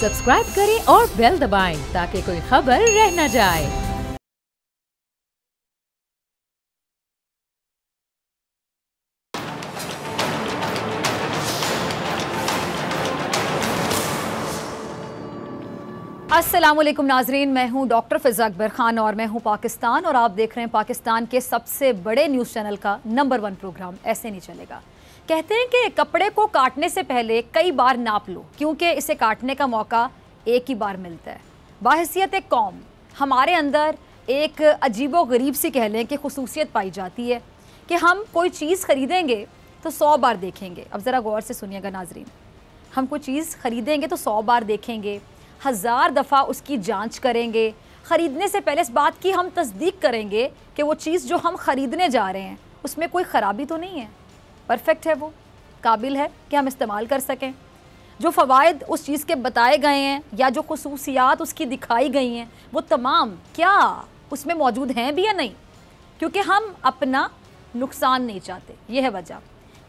Subscribe करें और bell दबाएं ताकि कोई खबर रह न जाए। अस्सलामुअलैकुम नाजरीन, मैं हूं डॉक्टर फ़िज़ा अकबर खान और मैं हूं पाकिस्तान और आप देख रहे हैं पाकिस्तान के सबसे बड़े न्यूज़ चैनल का नंबर 1 प्रोग्राम ऐसे नहीं चलेगा। कहते हैं कि कपड़े को काटने से पहले कई बार नाप लो क्योंकि इसे काटने का मौका एक ही बार मिलता है। बाहैसियत एक कौम हमारे अंदर एक अजीबो गरीब सी कह लें कि खुसूसियत पाई जाती है कि हम कोई चीज़ ख़रीदेंगे तो 100 बार देखेंगे। अब ज़रा गौर से सुनिएगा नाजरीन, हम कोई चीज़ ख़रीदेंगे तो 100 बार देखेंगे, 1000 दफ़ा उसकी जांच करेंगे। ख़रीदने से पहले इस बात की हम तस्दीक करेंगे कि वो चीज़ जो हम ख़रीदने जा रहे हैं उसमें कोई ख़राबी तो नहीं है, परफेक्ट है, वो काबिल है कि हम इस्तेमाल कर सकें। जो फ़वाइद उस चीज़ के बताए गए हैं या जो खुसूसियात उसकी दिखाई गई हैं वो तमाम क्या उसमें मौजूद हैं भी या नहीं, क्योंकि हम अपना नुकसान नहीं चाहते। ये है वजह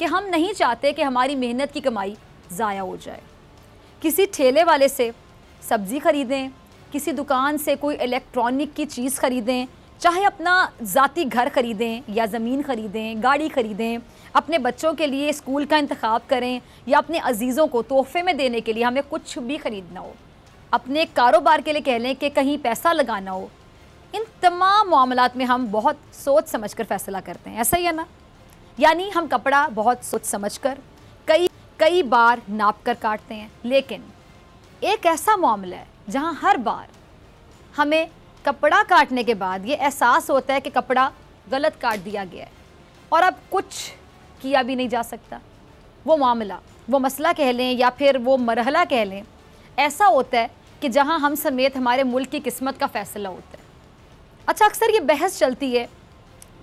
कि हम नहीं चाहते कि हमारी मेहनत की कमाई ज़ाया हो जाए। किसी ठेले वाले से सब्ज़ी ख़रीदें, किसी दुकान से कोई इलेक्ट्रॉनिक की चीज़ ख़रीदें, चाहे अपना ज़ाती घर ख़रीदें या ज़मीन ख़रीदें, गाड़ी ख़रीदें, अपने बच्चों के लिए स्कूल का इंतखाब करें या अपने अजीज़ों को तोहफ़े में देने के लिए हमें कुछ भी ख़रीदना हो, अपने कारोबार के लिए कह लें कि कहीं पैसा लगाना हो, इन तमाम मामलात में हम बहुत सोच समझ कर फ़ैसला करते हैं। ऐसा ही है ना? यानी हम कपड़ा बहुत सोच समझ कर कई बार नाप कर काटते हैं। लेकिन एक ऐसा मामला है जहां हर बार हमें कपड़ा काटने के बाद ये एहसास होता है कि कपड़ा गलत काट दिया गया है और अब कुछ किया भी नहीं जा सकता। वो मामला, वो मसला कह लें या फिर वो मरहला कह लें, ऐसा होता है कि जहां हम समेत हमारे मुल्क की किस्मत का फ़ैसला होता है। अच्छा, अक्सर ये बहस चलती है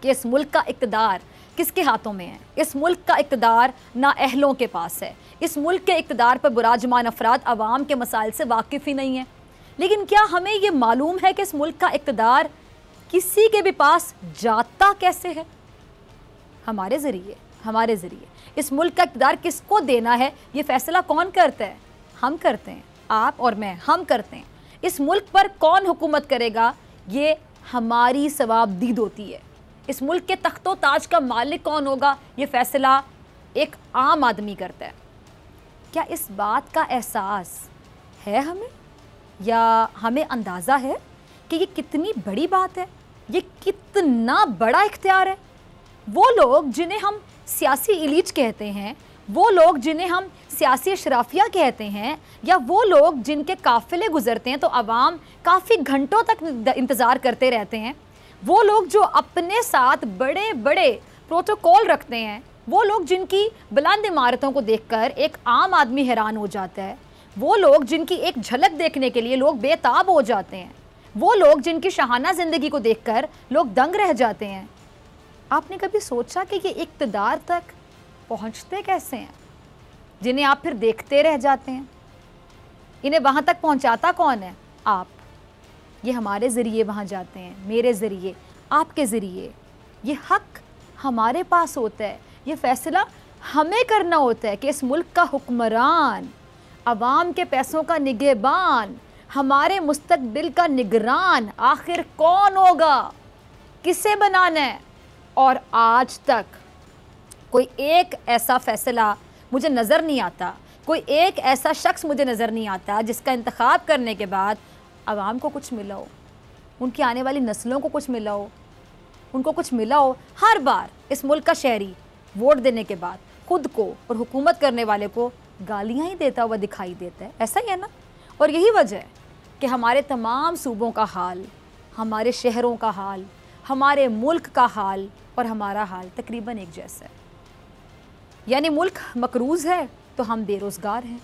कि इस मुल्क का इक़्तिदार किसके हाथों में है, इस मुल्क का इक़्तिदार नाअहलों के पास है, इस मुल्क के इक़्तिदार पर बुराजमान अफराद आवाम के मसाइल से वाकिफ़ ही नहीं है। लेकिन क्या हमें ये मालूम है कि इस मुल्क का इक़्तिदार किसी के भी पास जाता कैसे है? हमारे ज़रिए इस मुल्क का इक़्तिदार किसको देना है, ये फ़ैसला कौन करता है? हम करते हैं, आप और मैं, हम करते हैं। इस मुल्क पर कौन हुकूमत करेगा, ये हमारी सवाबदीद होती है। इस मुल्क के तख्तो ताज का मालिक कौन होगा, ये फ़ैसला एक आम आदमी करता है। क्या इस बात का एहसास है हमें, या हमें अंदाज़ा है कि ये कितनी बड़ी बात है, ये कितना बड़ा इख्तियार है? वो लोग जिन्हें हम सियासी इलीट कहते हैं, वो लोग जिन्हें हम सियासी अशराफिया कहते हैं, या वो लोग जिनके काफ़िले गुज़रते हैं तो आवाम काफ़ी घंटों तक इंतज़ार करते रहते हैं, वो लोग जो अपने साथ बड़े बड़े प्रोटोकॉल रखते हैं, वो लोग जिनकी बुलंद इमारतों को देखकर एक आम आदमी हैरान हो जाता है, वो लोग जिनकी एक झलक देखने के लिए लोग बेताब हो जाते हैं, वो लोग जिनकी शाहाना ज़िंदगी को देखकर लोग दंग रह जाते हैं। आपने कभी सोचा कि ये इक़्तिदार तक पहुंचते कैसे हैं, जिन्हें आप फिर देखते रह जाते हैं? इन्हें वहाँ तक पहुँचाता कौन है? आप। ये हमारे ज़रिए वहाँ जाते हैं, मेरे ज़रिए, आपके ज़रिए। ये हक़ हमारे पास होता है, ये फ़ैसला हमें करना होता है कि इस मुल्क का हुक्मरान, अवाम के पैसों का निगहबान, हमारे मुस्तक़बिल का निगरान आखिर कौन होगा, किसे बनाना है। और आज तक कोई एक ऐसा फ़ैसला मुझे नज़र नहीं आता, कोई एक ऐसा शख्स मुझे नज़र नहीं आता जिसका इंतखाब करने के बाद आवाम को कुछ मिला हो, उनकी आने वाली नस्लों को कुछ मिला हो, उनको कुछ मिला हो। हर बार इस मुल्क का शहरी वोट देने के बाद खुद को और हुकूमत करने वाले को गालियाँ ही देता हुआ दिखाई देता है। ऐसा ही है ना? और यही वजह है कि हमारे तमाम सूबों का हाल, हमारे शहरों का हाल, हमारे मुल्क का हाल और हमारा हाल तकरीबन एक जैसा है। यानी मुल्क मकरूज़ है तो हम बेरोज़गार हैं,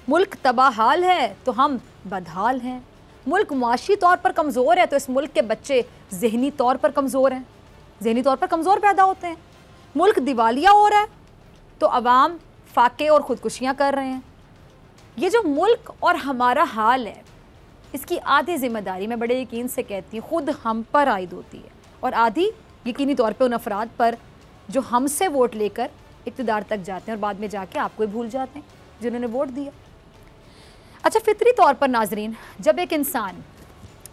मुल्क तबाहाल है तो हम बदहाल हैं, मुल्क मुआशी तौर पर कमज़ोर है तो इस मुल्क के बच्चे ज़हनी तौर पर कमज़ोर हैं, ज़हनी तौर पर कमज़ोर पैदा होते हैं। मुल्क दिवालिया हो रहा है तो अवाम फाके और ख़ुदकुशियाँ कर रहे हैं। ये जो मुल्क और हमारा हाल है, इसकी आधी ज़िम्मेदारी मैं बड़े यकीन से कहती हूँ खुद हम पर आयद होती है, और आधी यकीनी तौर पे उन अफराद पर जो हमसे वोट लेकर इक़्तिदार तक जाते हैं और बाद में जाके आपको ही भूल जाते हैं जिन्होंने वोट दिया। अच्छा, फितरी तौर पर नाजरीन, जब एक इंसान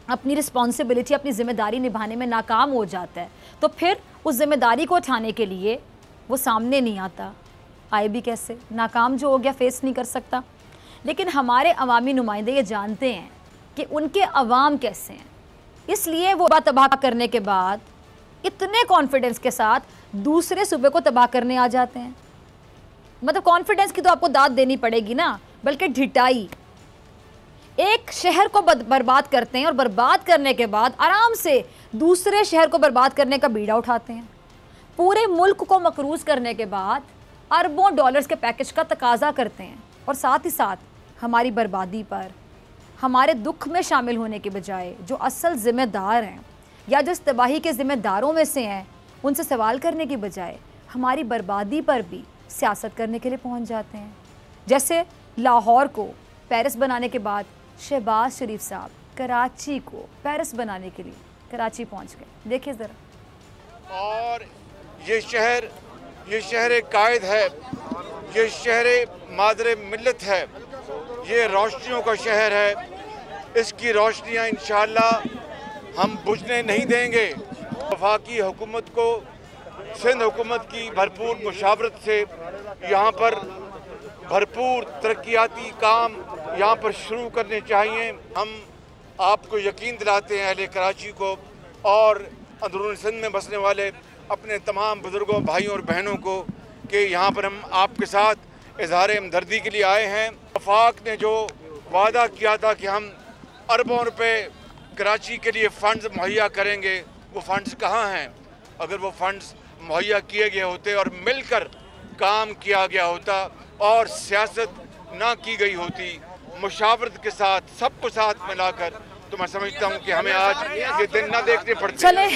अपनी रिस्पॉन्सिबिलिटी, अपनी ज़िम्मेदारी निभाने में नाकाम हो जाता है तो फिर उस ज़िम्मेदारी को उठाने के लिए वो सामने नहीं आता। आए भी कैसे, नाकाम जो हो गया फेस नहीं कर सकता। लेकिन हमारे अवामी नुमाइंदे ये जानते हैं कि उनके अवाम कैसे हैं, इसलिए वो तबाह करने के बाद इतने कॉन्फिडेंस के साथ दूसरे सूबे को तबाह करने आ जाते हैं। मतलब कॉन्फिडेंस की तो आपको दाद देनी पड़ेगी ना, बल्कि ढिठाई। एक शहर को बर्बाद करते हैं और बर्बाद करने के बाद आराम से दूसरे शहर को बर्बाद करने का बीड़ा उठाते हैं। पूरे मुल्क को मकरूज करने के बाद अरबों डॉलर्स के पैकेज का तकाजा करते हैं और साथ ही साथ हमारी बर्बादी पर, हमारे दुख में शामिल होने के बजाय जो असल ज़िम्मेदार हैं या जो इस तबाही के ज़िम्मेदारों में से हैं उनसे सवाल करने की बजाय हमारी बर्बादी पर भी सियासत करने के लिए पहुंच जाते हैं। जैसे लाहौर को पेरिस बनाने के बाद शहबाज शरीफ साहब कराची को पेरिस बनाने के लिए कराची पहुंच गए। देखिए ज़रा। और ये शहर कायद है, ये शहर मादरे मिल्लत है, ये रोशनियों का शहर है। इसकी रोशनियाँ इंशाअल्लाह हम बुझने नहीं देंगे। वफाकी हुकूमत को सिंध हुकूमत की भरपूर मुशावरत से यहाँ पर भरपूर तरक्याती काम यहाँ पर शुरू करने चाहिए। हम आपको यकीन दिलाते हैं, अहले कराची को और अंदरून सिंध में बसने वाले अपने तमाम बुज़ुर्गों, भाइयों और बहनों को, कि यहाँ पर हम आपके साथ इजहार हमदर्दी के लिए आए हैं। वफाक ने जो वादा किया था कि हम अरबों रुपए कराची के लिए फ़ंड्स मुहैया करेंगे, वो फ़ंड्स कहाँ हैं? अगर वो फ़ंड्स मुहैया किए गए होते और मिलकर काम किया गया होता और सियासत ना की गई होती मुशावरत के साथ, सबको साथ मिलाकर, तो मैं समझता हूँ कि हमें आज ये दिन ना देखने पड़ते। चले,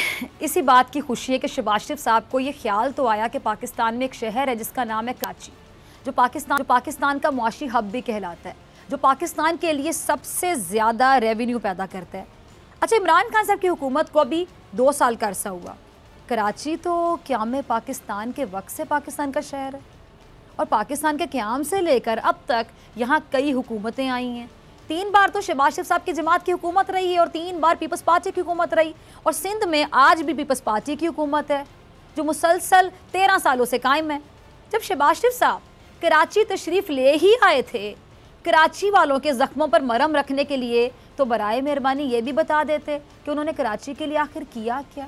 इसी बात की खुशी है कि शहबाज शरीफ साहब को ये ख्याल तो आया कि पाकिस्तान में एक शहर है जिसका नाम है कराची, जो पाकिस्तान का मुआशी हब भी कहलाता है, जो पाकिस्तान के लिए सबसे ज़्यादा रेवेन्यू पैदा करता है। अच्छा, इमरान खान साहब की हुकूमत को अभी 2 साल का अरसा हुआ। कराची तो क़याम पाकिस्तान के वक्त से पाकिस्तान का शहर है और पाकिस्तान के क़याम से लेकर अब तक यहाँ कई हुकूमतें आई हैं। 3 बार तो शहबाज शरीफ साहब की जमात की हुकूमत रही है और 3 बार पीपल्स पार्टी की हुकूमत रही, और सिंध में आज भी पीपल्स पार्टी की हुकूमत है जो मुसलसल 13 सालों से कायम है। जब शहबाज शरीफ साहब कराची तशरीफ़ ले ही आए थे कराची वालों के ज़ख्मों पर मरहम रखने के लिए, तो बराए मेहरबानी ये भी बता देते कि उन्होंने कराची के लिए आखिर किया क्या।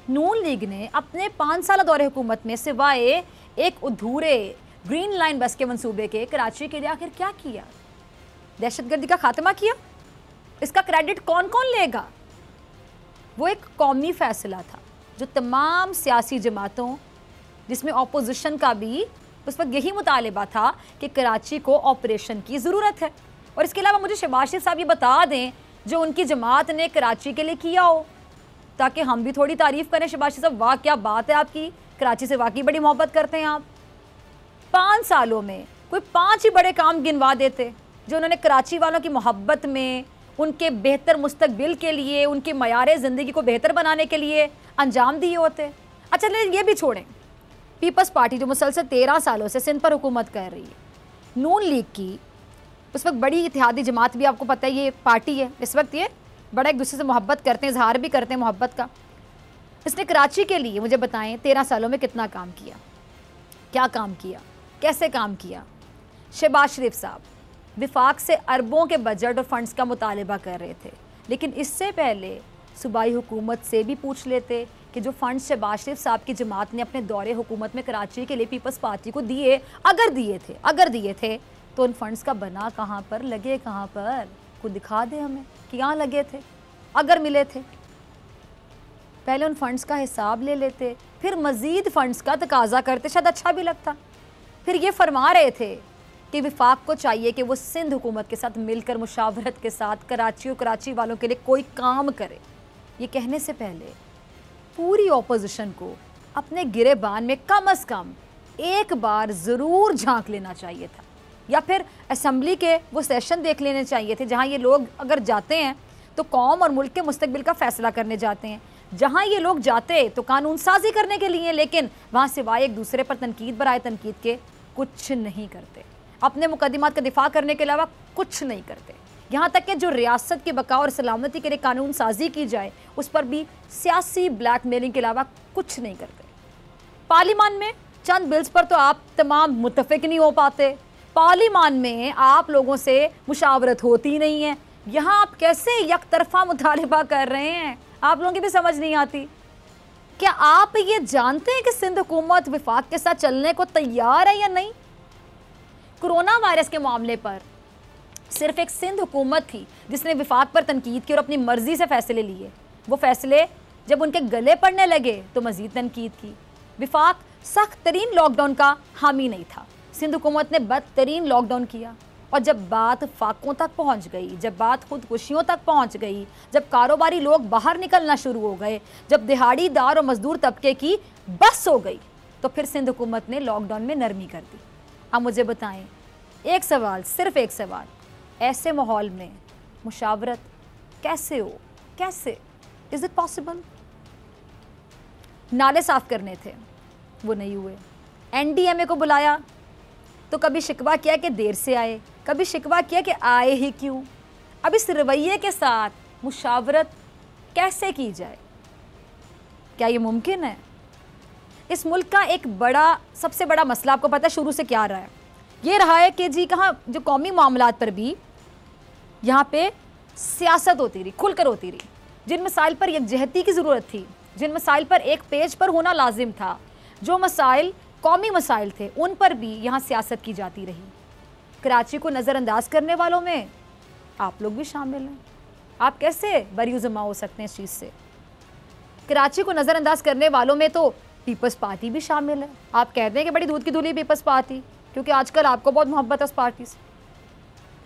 नून लीग ने अपने 5 साल दौरे हुकूमत में सिवाय एक अधूरे ग्रीन लाइन बस के मंसूबे के कराची के लिए आखिर क्या किया? दहशतगर्दी का खात्मा किया? इसका क्रेडिट कौन कौन लेगा? वो एक कौमी फैसला था जो तमाम सियासी जमातों, जिसमें अपोजिशन का भी उस वक्त यही मुतालिबा था कि कराची को ऑपरेशन की ज़रूरत है। और इसके अलावा मुझे शहबाज शरीफ साहब ये बता दें जो उनकी जमात ने कराची के लिए किया हो, ताकि हम भी थोड़ी तारीफ़ करें। शहबाज शरीफ साहब, वाह क्या बात है आपकी, कराची से वाकई बड़ी मोहब्बत करते हैं आप। 5 सालों में कोई 5 ही बड़े काम गिनवा देते जो उन्होंने कराची वालों की मोहब्बत में, उनके बेहतर मुस्तकबिल के लिए, उनके मयार ज़िंदगी को बेहतर बनाने के लिए अंजाम दिए होते। अच्छा, लेकिन ये भी छोड़ें, पीपल्स पार्टी जो मुसलसल 13 सालों से सिंध पर हुकूमत कर रही है, नून लीग की उस वक्त बड़ी इत्तेहादी जमात भी, आपको पता है ये पार्टी है, इस वक्त ये बड़ा एक दूसरे से मोहब्बत करते हैं, इजहार भी करते हैं मोहब्बत का। इसने कराची के लिए मुझे बताएं 13 सालों में कितना काम किया, क्या काम किया, कैसे काम किया? शहबाज शरीफ साहब विफाक से अरबों के बजट और फंड्स का मुतालिबा कर रहे थे, लेकिन इससे पहले सूबाई हुकूमत से भी पूछ लेते कि जो फंड्स शहबाज शरीफ साहब की जमात ने अपने दौरे हुकूमत में कराची के लिए पीपल्स पार्टी को दिए, अगर दिए थे तो उन फंड्स का बना कहाँ पर, लगे कहाँ पर, को दिखा दे हमें कि यहाँ लगे थे, अगर मिले थे। पहले उन फंड्स का हिसाब ले लेते, फिर मज़ीद फंड्स का तकाजा करते, शायद अच्छा भी लगता। फिर ये फरमा रहे थे कि विफाक को चाहिए कि वो सिंध हुकूमत के साथ मिलकर मुशावरत के साथ कराची और कराची वालों के लिए कोई काम करे। ये कहने से पहले पूरी अपोजिशन को अपने गिरेबान में कम अज़ कम एक बार ज़रूर झांक लेना चाहिए था, या फिर असम्बली के वो सेशन देख लेने चाहिए थे जहाँ ये लोग अगर जाते हैं तो कौम और मुल्क के मुस्तकबिल का फ़ैसला करने जाते हैं। जहाँ ये लोग जाते तो कानून साजी करने के लिए, लेकिन वहाँ सिवाय एक दूसरे पर तनकीद बराए तनकीद के कुछ नहीं करते। अपने मुकदमात का दिफा करने के अलावा कुछ नहीं करते। यहाँ तक कि जो रियासत की बका और सलामती के लिए कानून साजी की जाए उस पर भी सियासी ब्लैक मेलिंग के अलावा कुछ नहीं करते। पार्लियामान में चंद बिल्स पर तो आप तमाम मुत्तफिक नहीं हो पाते, पार्लियामान में आप लोगों से मुशावरत होती नहीं है, यहाँ आप कैसे एक तरफा मुतालिबा कर रहे हैं, आप लोगों की भी समझ नहीं आती। क्या आप ये जानते हैं कि सिंध हुकूमत विफाक के साथ चलने को तैयार है या नहीं? कोरोना वायरस के मामले पर सिर्फ एक सिंध हुकूमत थी जिसने विफाक पर तनकीद की और अपनी मर्जी से फैसले लिए। वो फैसले जब उनके गले पड़ने लगे तो मजीद तनकीद की। विफाक सख्त तरीन लॉकडाउन का हामी नहीं था, सिंध हुकूमत ने बदतरीन लॉकडाउन किया। और जब बात फाकों तक पहुंच गई, जब बात खुदकुशियों तक पहुंच गई, जब कारोबारी लोग बाहर निकलना शुरू हो गए, जब दिहाड़ीदार और मजदूर तबके की बस हो गई, तो फिर सिंध हुकूमत ने लॉकडाउन में नरमी कर दी। अब मुझे बताएं, एक सवाल, सिर्फ एक सवाल, ऐसे माहौल में मुशावरत कैसे हो? कैसे? Is it possible? नाले साफ करने थे, वो नहीं हुए। एनडीएमए को बुलाया तो कभी शिकवा किया कि देर से आए, कभी शिकवा किया कि आए ही क्यों। अब इस रवैये के साथ मुशावरत कैसे की जाए? क्या ये मुमकिन है? इस मुल्क का एक बड़ा, सबसे बड़ा मसला आपको पता है शुरू से क्या रहा है? ये रहा है कि जी कहाँ जो कौमी मामलात पर भी यहाँ पे सियासत होती रही, खुलकर होती रही। जिन मसाइल पर यकजहती की ज़रूरत थी, जिन मसाइल पर एक पेज पर होना लाजिम था, जो मसाइल कौमी मसाइल थे, उन पर भी यहाँ सियासत की जाती रही। कराची को नज़रअंदाज करने वालों में आप लोग भी शामिल हैं। आप कैसे बरीउज़्ज़मा हो सकते हैं इस चीज़ से? कराची को नज़रअंदाज करने वालों में तो पीपल्स पार्टी भी शामिल है। आप कहते हैं कि बड़ी दूध की धुली पीपल्स पार्टी, क्योंकि आजकल आपको बहुत मोहब्बत है उस पार्टी से।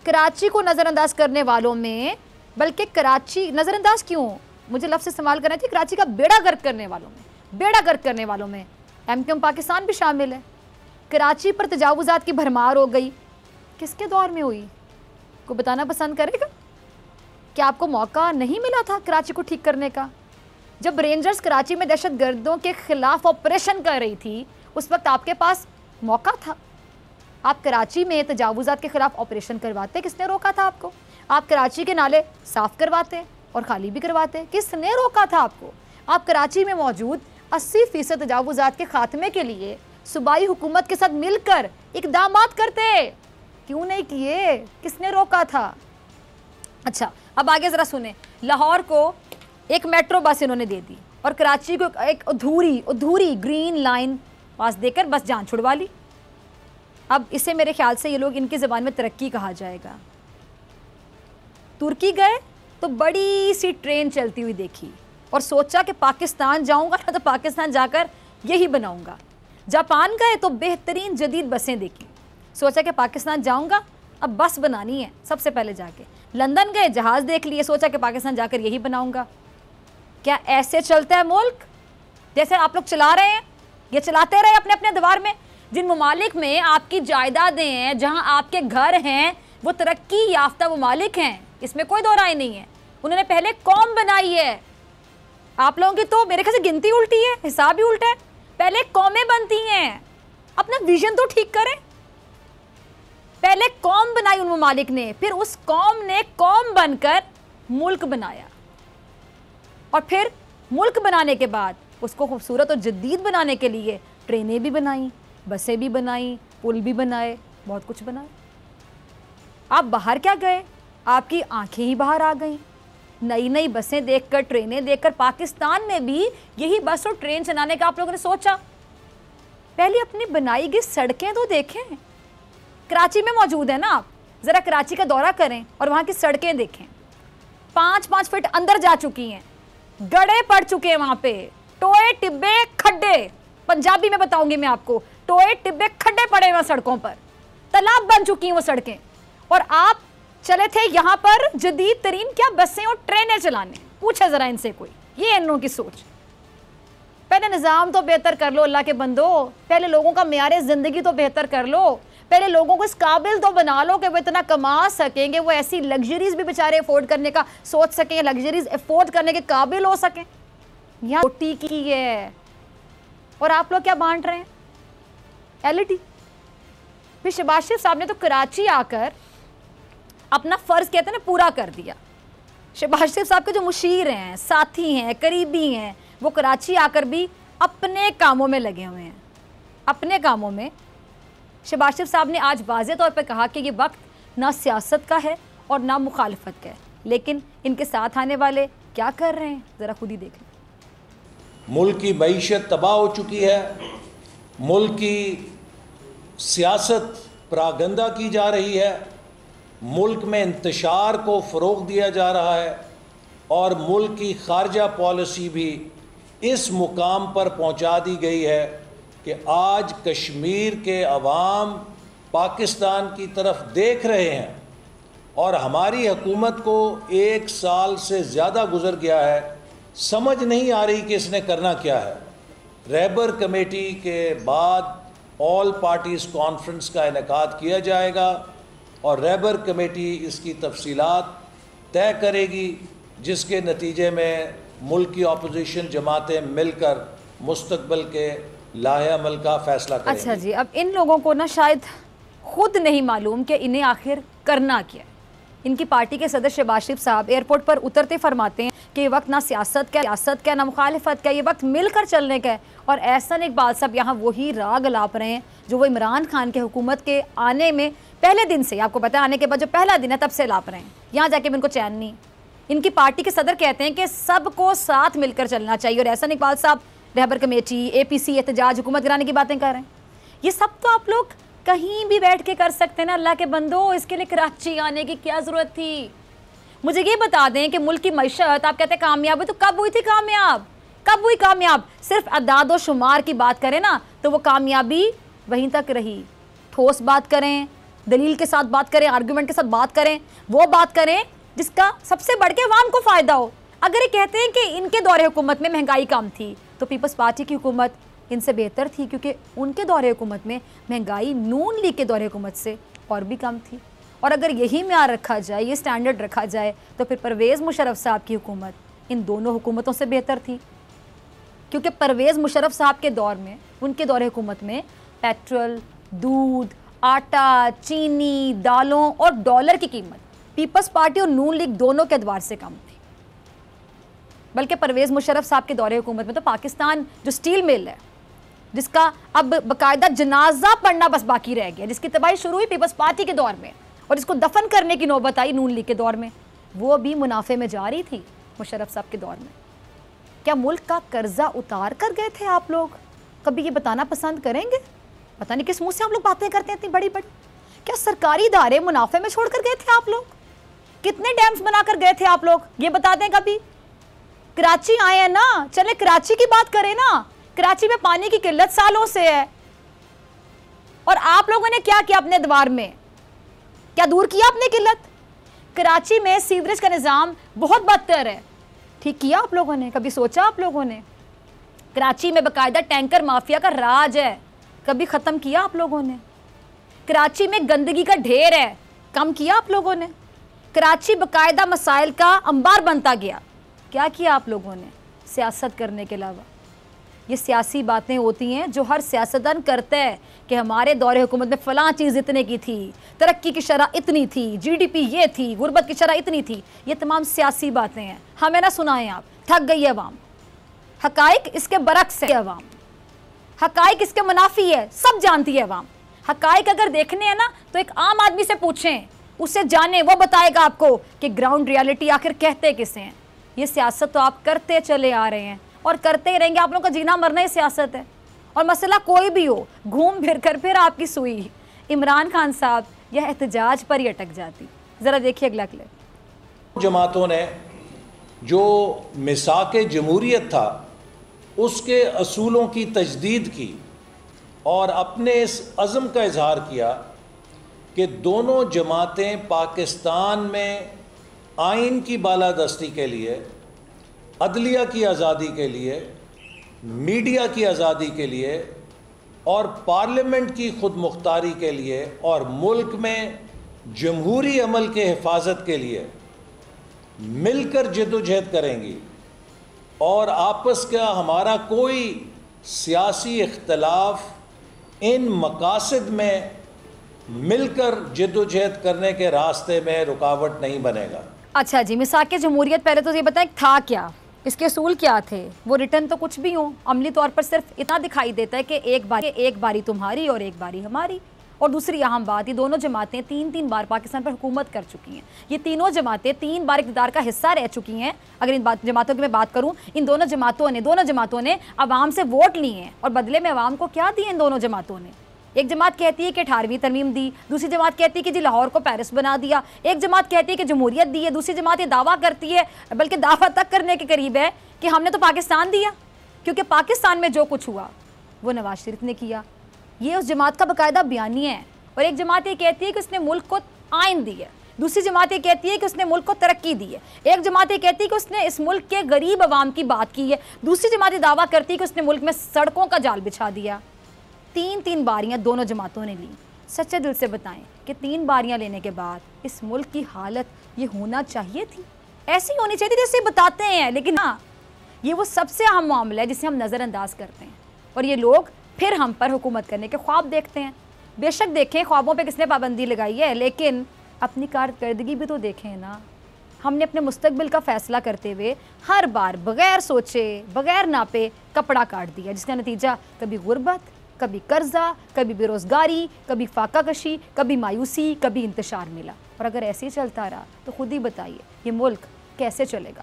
कराची को नज़रअंदाज करने वालों में, बल्कि कराची नज़रअंदाज क्यों, मुझे लफ्ज़ इस्तेमाल करना चाहिए, कराची का बेड़ा गर्क करने वालों में, बेड़ा गर्क करने वालों में एमक्यूएम पाकिस्तान भी शामिल है। कराची पर तजावुज़ात की भरमार हो गई, किसके दौर में हुई? को बताना पसंद करेगा? क्या आपको मौका नहीं मिला था कराची को ठीक करने का? जब रेंजर्स कराची में दहशत गर्दों के खिलाफ ऑपरेशन कर रही थी, उस वक्त आपके पास मौका था। आप कराची में तजावुज़ात के खिलाफ ऑपरेशन करवाते, किसने रोका था आपको? आप कराची के नाले साफ़ करवाते और खाली भी करवाते, किसने रोका था आपको? आप कराची में मौजूद 80% तजावुज़ात के खात्मे के लिए सूबाई हुकूमत के साथ मिलकर इक़दामात करते, क्यों नहीं किए? किसने रोका था? अच्छा, अब आगे ज़रा सुने। लाहौर को एक मेट्रो बस इन्होंने दे दी और कराची को एक अधूरी ग्रीन लाइन पास देकर बस जान छुड़वा ली। अब इसे मेरे ख्याल से ये लोग, इनकी ज़बान में तरक्की कहा जाएगा। तुर्की गए तो बड़ी सी ट्रेन चलती हुई देखी और सोचा कि पाकिस्तान जाऊंगा ना तो पाकिस्तान जाकर यही बनाऊंगा। जापान गए तो बेहतरीन जदीद बसें देखी, सोचा कि पाकिस्तान जाऊंगा अब बस बनानी है सबसे पहले जाके। लंदन गए, जहाज़ देख लिए, सोचा कि पाकिस्तान जाकर यही बनाऊंगा। क्या ऐसे चलता है मुल्क जैसे आप लोग चला रहे हैं? ये चलाते रहे अपने अपने दीवार में। जिन ममालिक में आपकी जायदादें हैं, जहां आपके घर हैं, वो तरक्की याफ्ता ममालिक हैं, इसमें कोई दो राय नहीं है। उन्होंने पहले कौम बनाई है। आप लोगों की तो मेरे ख्याल से गिनती उल्टी है, हिसाब भी उल्टा है। पहले कौमें बनती हैं, अपना विजन तो ठीक करें। पहले कौम बनाई उन ममालिक ने, फिर उस कौम ने कौम बनकर मुल्क बनाया, और फिर मुल्क बनाने के बाद उसको खूबसूरत और जदीद बनाने के लिए ट्रेनें भी बनाई, बसें भी बनाई, पुल भी बनाए, बहुत कुछ बनाए। आप बाहर क्या गए? आपकी आंखें ही बाहर आ गईं। नई नई बसें देखकर, ट्रेनें देखकर। पाकिस्तान में भी यही बस और ट्रेन चलाने का आप लोगों ने सोचा? पहले अपनी बनाई गई सड़कें तो देखें। कराची में मौजूद है ना, आप ज़रा कराची का दौरा करें और वहाँ की सड़कें देखें। 5-5 फीट अंदर जा चुकी हैं, गड्ढे पड़ चुके हैं वहाँ पे, टोए टिब्बे खड्डे, पंजाबी में बताऊंगी मैं आपको, टोए टिब्बे खड्डे पड़े हुए सड़कों पर, तालाब बन चुकी हैं वो सड़कें। और आप चले थे यहाँ पर जदीद तरीन क्या बसें और ट्रेनें चलाने। पूछे ज़रा इनसे कोई, ये इन लोगों की सोच। पहले निज़ाम तो बेहतर कर लो अल्लाह के बंदो, पहले लोगों का मेयार ज़िंदगी तो बेहतर कर लो, पहले लोगों को इस काबिल तो बना लो कि वो इतना कमा सकेंगे, वो ऐसी लग्जरीज भी बेचारे अफोर्ड करने का सोच सकें, लग्जरीज अफोर्ड करने के काबिल हो सकें। यहाँ रोटी की है और आप लोग क्या बांट रहे हैं? एलईडी। پھر شہباز شریف صاحب نے تو کراچی آ کر اپنا فرض کہتے ہیں نا پورا کر دیا. شہباز شریف صاحب کے جو مشیر ہیں, ساتھی ہیں, قریبی ہیں, وہ کراچی آ کر بھی اپنے کاموں میں لگے ہوئے ہیں, اپنے کاموں میں. شہباز شریف صاحب نے آج واضح طور پہ کہا کہ یہ وقت نہ سیاست کا ہے اور نہ مخالفت کا ہے, لیکن ان کے ساتھ آنے والے کیا کر رہے ہیں ذرا خود ہی دیکھ لیں. ملک کی معیشت تباہ ہو چکی ہے, ملک کی سیاست پراگندہ کی جا رہی ہے, ملک میں انتشار کو فروغ دیا جا رہا ہے, اور ملک کی خارجہ پالیسی بھی اس مقام پر پہنچا دی گئی ہے کہ آج کشمیر کے عوام پاکستان کی طرف دیکھ رہے ہیں, اور ہماری حکومت کو 1 سال سے زیادہ گزر گیا ہے, سمجھ نہیں آ رہی کہ اس نے کرنا کیا ہے. رہبر کمیٹی کے بعد آل پارٹیز کانفرنس کا انعقاد کیا جائے گا, اور رہبر کمیٹی اس کی تفصیلات طے کرے گی, جس کے نتیجے میں ملک کی اپوزیشن جماعتیں مل کر مستقبل کے لاہے عمل کا فیصلہ کریں گی. اچھا جی, اب ان لوگوں کو نا شاید خود نہیں معلوم کہ انہیں آخر کرنا کیا ہے. ان کی پارٹی کے صدر شہباز شریف صاحب ایئرپورٹ پر اترتے فرماتے ہیں کہ یہ وقت نہ سیاست کا نہ مخالفت کا, یہ وقت مل کر چلنے کا ہے. اور احسن اقبال صاحب یہاں وہی راگ الاپ رہے ہیں جو وہ عمران خان کے حکومت کے آنے میں پہلے دن سے, آپ کو پتہ ہے آنے کے بعد جو پہلا دن ہے تب سے الاپ رہے ہیں. یہاں جا کے بھی ان کو چین نہیں. ان کی پارٹی کے صدر کہتے ہیں کہ سب کو ساتھ مل کر چلنا چاہیے, اور احسن اقبال صاحب رہبر کمیٹی, APC, احتجاج, حکومت گرانے کی باتیں کر رہے ہیں. یہ سب تو آپ لوگ کہیں بھی بیٹھ کے کر سکتے ہیں نا اللہ کے بندو, اس کے لیے کراچی آنے کی کیا ضرورت تھی؟ مجھے یہ بتا دیں کہ ملک کی معیشت آپ کہتے ہیں کامیاب ہوئی, تو کب ہوئی تھی کامیاب؟ کب ہوئی کامیاب؟ صرف اعداد و شمار کی بات کریں نا تو وہ کامیابی وہیں تک رہی. ٹھوس بات کریں, دلیل کے ساتھ بات کریں, آرگومنٹ کے ساتھ بات کریں, وہ بات کریں جس کا سب سے بڑھ کے عوام کو فائدہ ہو. اگر یہ کہتے ہیں کہ ان کے دور حکومت میں مہنگائی کم تھی, تو پیپلز پارٹی کی حکومت ان سے بہتر تھی, کیونکہ ان کے دور حکومت میں مہنگائی نون لیگ کے دور حکومت سے اور بھی کم تھی. اور اگر یہی معیار رکھا جائے, یہ سٹینڈرڈ رکھا جائے, تو پھر پرویز مشرف صاحب کی حکومت ان دونوں حکومتوں سے بہتر تھی, کیونکہ پرویز مشرف صاحب کے دور میں, ان کے دور حکومت میں پیٹرول, دودھ, آٹا, چینی, دالوں اور ڈالر کی قیمت پیپلز پارٹی اور نون لیگ دونوں کے ادوار سے کم تھی. بلکہ پرویز مشرف صاحب کے دور حکومت میں تو پاکستان جو سٹیل مل ہے, جس کا اب باقاعدہ جنازہ پڑھنا بس باقی رہ گیا, جس کی تباہی شروع ہوئی پیپلز پارٹی کے دور میں اور جس کو دفن کرنے کی نوبت آئی نون لیگ کے دور میں, وہ بھی منافع میں جا رہی تھی مشرف صاحب کے دور میں. کیا ملک کا قرضہ اتار کر گئے تھے آپ لوگ؟ کبھی یہ بتانا پسند کریں گے؟ پتہ نہیں کس منہ سے آپ لوگ باتیں کرتے ہیں اتنی بڑی بڑی. کیا سرکاری ادارے منافع میں چھوڑ کر گئے تھے آپ لوگ؟ کتنے ڈیمز بنا کر گئے تھے آپ لوگ؟ یہ بتا دیں کبھی. کراچی آئے ہیں نا, چلے کراچی کی بات کریں نا. کراچی میں پانی کی قلت سالوں سے ہے, اور آپ لوگوں نے کیا کیا اپنے ادوار میں؟ کیا دور کیا اپنی قلت؟ کراچی میں سیوریج کا نظام بہت بدتر ہے, ٹھیک کیا آپ لوگوں نے؟ کبھی سوچا آپ لوگوں نے؟ کراچی میں باقاعدہ ٹینکر مافیا کا راج ہے, کبھی ختم کیا آپ لوگوں نے؟ کراچی میں گندگی کا ڈھیر ہے, کم کیا آپ لوگوں نے؟ کراچی باقاعدہ مسائل کا انبار بنتا گیا, کیا کیا آپ لوگوں نے سیاست کرنے کے علاوہ؟ یہ سیاسی باتیں ہوتی ہیں جو ہر سیاستدان کرتا ہے کہ ہمارے دور حکومت میں فلاں چیز اتنے کی تھی, ترقی کی شرح اتنی تھی, GDP یہ تھی, غربت کی شرح اتنی تھی. یہ تمام سیاسی باتیں ہیں, ہمیں نہ سنائیں آپ. تھک گئی ہے عوام. حقائق اس کے برعکس ہے عوام, حقائق اس کے منافی ہے, سب جانتی ہے عوام. حقائق اگر دیکھنے ہیں نا تو ایک عام آدمی سے پوچھیں, اسے جانیں, وہ بتائے گا آپ کو کہ گراؤنڈ ریالٹی آخر کہتے کسے ہیں. یہ سیاست تو آپ کرتے چلے آ رہے ہیں اور کرتے ہی رہیں گے. آپ لوگوں کا جینا مرنا ہی سیاست ہے, اور مسئلہ کوئی بھی ہو گھوم پھر کر پھر آپ کی سوئی عمران خان صاحب یا احتجاج پر ہی اٹک جاتی. ذرا دیکھیے اگلا کلپ. جماعتوں نے جو میثاق جمہوریت تھا اس کے اصولوں کی تجدید کی اور اپنے اس عزم کا اظہار کیا کہ دونوں جماعتیں پاکستان میں آئین کی بالادستی کے لیے, عدلیہ کی آزادی کے لیے, میڈیا کی آزادی کے لیے اور پارلیمنٹ کی خود مختاری کے لیے اور ملک میں جمہوری عمل کے حفاظت کے لیے مل کر جدوجہد کریں گی. اور آپس کا ہمارا کوئی سیاسی اختلاف ان مقاصد میں مل کر جدوجہد کرنے کے راستے میں رکاوٹ نہیں بنے گا۔ اچھا جی، مساق جمہوریت پہلے تو یہ بتائیں تھا کیا، اس کے اصول کیا تھے؟ وہ ریٹرن تو کچھ بھی ہوں، عملی طور پر صرف اتنا دکھائی دیتا ہے کہ ایک باری تمہاری اور ایک باری ہماری۔ اور دوسری اہم بات، یہ دونوں جماعتیں تین بار پاکستان پر حکومت کر چکی ہیں، یہ تینوں جماعتیں 3 بار اقتدار کا حصہ رہ چکی ہیں۔ اگر ان جماعتوں کی میں بات کروں، ان دونوں جماعتوں نے عوام سے ووٹ لیے ہیں، اور بدلے میں عوام کو کیا دیے ان دونوں جماعتوں نے؟ ایک جماعت کہتی ہے کہ 18ویں ترمیم دی، دوسری جماعت کہتی ہے کہ جی لاہور کو پیرس بنا دیا، ایک جماعت کہتی ہے کہ جمہوریت دی ہے، دوسری جماعت یہ دعویٰ کرتی ہے، بلکہ دعویٰ تک کرنے کے قریب ہے کہ ہم نے تو پاکستان دیا، کیونکہ پاکستان میں جو کچھ ہوا وہ نواز شریف نے کیا۔ یہ اس جماعت کا باقاعدہ بیانیہ ہے۔ اور ایک جماعت یہ کہتی ہے کہ اس نے ملک کو آئین دی ہے، دوسری جماعت یہ کہتی ہے کہ اس نے ملک کو ترقی دی ہے، ایک جماعت یہ کہتی ہے کہ اس نے اس ملک کے غریب عوام کی بات کی ہے، دوسری جماعت یہ دعویٰ کرتی ہے کہ اس نے ملک میں سڑکوں کا جال بچھا دیا۔ 3 باریاں دونوں جماعتوں نے لیں۔ سچے دل سے بتائیں کہ 3 باریاں لینے کے بعد اس ملک کی حالت یہ ہونا چاہیے تھی؟ ایسی ہونی چاہیے تھی جیسے بتاتے ہیں، لیکن ہاں یہ وہ سب سے اہم معاملہ ہے جسے ہم نظر انداز کرتے ہیں، اور یہ لوگ پھر ہم پر حکومت کرنے کے خواب دیکھتے ہیں۔ بے شک دیکھیں خوابوں پہ کس نے پابندی لگائی ہے، لیکن اپنی کارکردگی بھی تو دیکھیں نا۔ ہم نے اپنے مستقبل کا فیصلہ کرتے ہوئے ہر بار بغیر سوچے بغیر ناپے کپڑا کاٹ دیا، جس کا نتیجہ کبھی غربت، کبھی قرضہ، کبھی بے روزگاری، کبھی فاقہ کشی، کبھی مایوسی، کبھی انتشار ملا۔ اور اگر ایسے ہی چلتا رہا تو خود ہی بتائیے یہ ملک کیسے چلے گا۔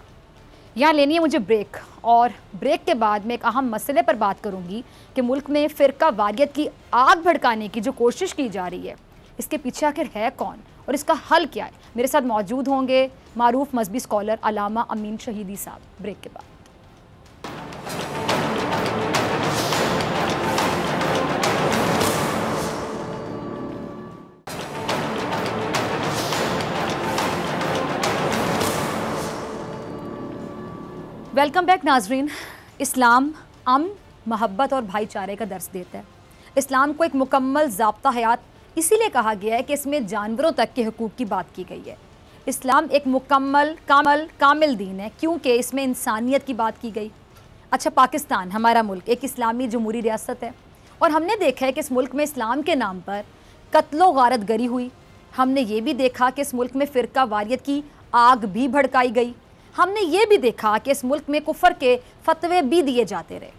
یہاں لینی ہے مجھے بریک، اور بریک کے بعد میں ایک اہم مسئلے پر بات کروں گی کہ ملک میں فرقہ واریت کی آگ بھڑکانے کی جو کوشش کی جا رہی ہے، اس کے پیچھے آخر ہے کون اور اس کا حل کیا ہے؟ میرے ساتھ موجود ہوں گے معروف مذہبی اسکالر علامہ امین شہیدی صاحب۔ بریک کے بعد ویلکم بیک ناظرین۔ اسلام امن، محبت اور بھائی چارے کا درس دیتا ہے۔ اسلام کو ایک مکمل ضابطہ حیات اسی لیے کہا گیا ہے کہ اس میں جانوروں تک کے حقوق کی بات کی گئی ہے۔ اسلام ایک مکمل کامل دین ہے کیونکہ اس میں انسانیت کی بات کی گئی۔ اچھا، پاکستان ہمارا ملک ایک اسلامی جمہوری ریاست ہے، اور ہم نے دیکھا ہے کہ اس ملک میں اسلام کے نام پر قتل و غارت گری ہوئی۔ ہم نے یہ بھی دیکھا کہ اس ملک میں فرقہ واریت کی آگ بھی بھڑکائی گئی۔ ہم نے یہ بھی دیکھا کہ اس ملک میں کفر کے فتوے بھی دیے جاتے رہے۔